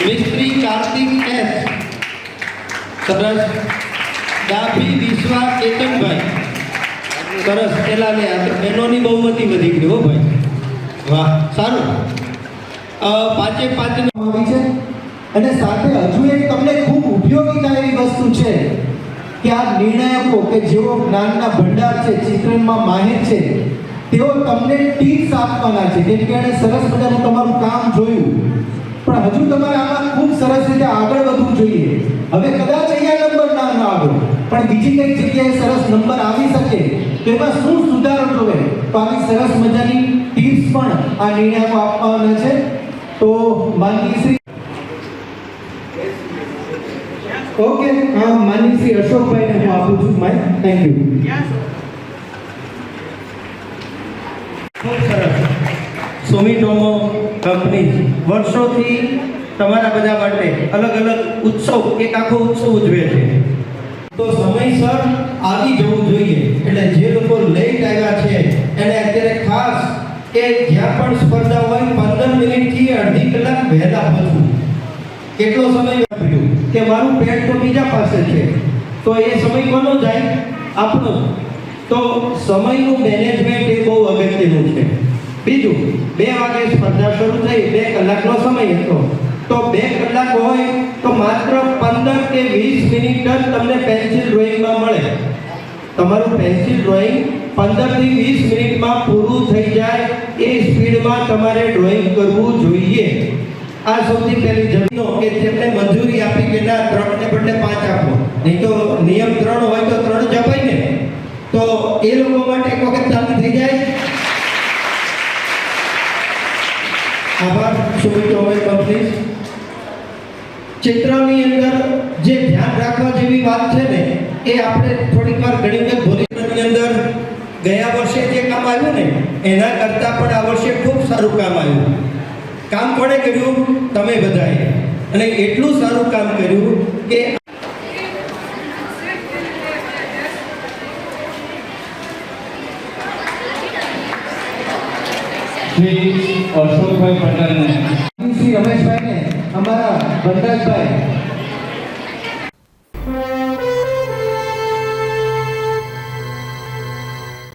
મિસ્ત્રી Kartik S, સરસ. ડાભી વિશ્વા કેતનભાઈ, સરસ. પેલા લે બહેનોની બહુમતી વધી ગઈ હો ભાઈ, વાહ, સારું. પાંચે પાંચ આવી છે. અને સાથે હજુ એક તમને ખૂબ ઉપયોગીતા એવી વસ્તુ છે કે આ નિર્ણાયકો કે જેઓ જ્ઞાનના ભંડાર છે, ચિત્રણમાં માહિર છે, તેઓ તમને ટિપ્સ આપવાના છે. જેમ કે એણે સરસ મજાનું તમારું કામ જોયું, પણ હજુ તમારે આમાં ખૂબ સરસ રીતે આગળ વધવું જોઈએ. હવે કદાચ અહીંયા નંબર ના આવે, પણ બીજી કઈ જગ્યાએ સરસ નંબર આવી શકે, તો એમાં શું સુધારો જોવે, તો આવી સરસ મજાની ટિપ્સ પણ આ નિર્ણાયકો આપવાના છે. તો માનનીય શ્રી ઓકે, માનનીય શ્રી અશોકભાઈને હું આપું છું માઇક. Thank you. ખૂબ સરસ. સુમિટોમો કંપની વર્ષોથી તમારા બધા માટે અલગ અલગ ઉત્સવ, એક આખો ઉત્સવ ઉજવે છે. તો સમયસર આવી જવું જોઈએ. એટલે જે લોકો લેટ આવ્યા છે એને અત્યારે ખાસ કે જ્યાં પણ સ્પર્ધા હોય 15 મિનિટથી અડધી કલાક વહેલા પહોંચવું. કેટલો સમય વાપર્યું કે મારું પેટ તો બીજા પાસે છે, તો એ સમય કોનો જાય? આપણો. તો સમયનું મેનેજમેન્ટ એ બહુ અગત્યનું છે. બીજું, 2 વાગે સ્પર્ધા શરૂ થઈ, 2 કલાકનો સમય હતો, તો 2 કલાક હોય તો માત્ર 15 કે 20 મિનિટ જ તમને પેન્સિલ ડ્રોઈંગમાં મળે. તમારું પેન્સિલ ડ્રોઈંગ 15 થી 20 મિનિટમાં પૂરું થઈ જાય એ સ્પીડમાં તમારે ડ્રોઈંગ કરવું જોઈએ. આ સૌથી પહેલી જરૂર કે જેમને મંજૂરી આપી કે ના 3 ને બદલે 5 આપો, નહીં તો નિયમ 3 હોય તો 3 જ અપાય ને. તો એ લોકો માટે એક વખત ચાલુ થઈ જાય. આભાર. સુમિટોમો કંપની. ચિત્રની અંદર જે ધ્યાન રાખવા જેવી વાત છે ને, એ આપણે થોડીક વાર ઘણી વખત ભૂલી. અંદર ગયા વર્ષે જે કામ આવ્યું ને એના કરતાં પણ આ વર્ષે ખૂબ સારું કામ આવ્યું. કામ કોણે કર્યું? તમે બધાએ. અને એટલું સારું કામ કર્યું કે શ્રી અશોકભાઈ પટેલને, શ્રી રમેશભાઈને, અમારા વનરાજભાઈ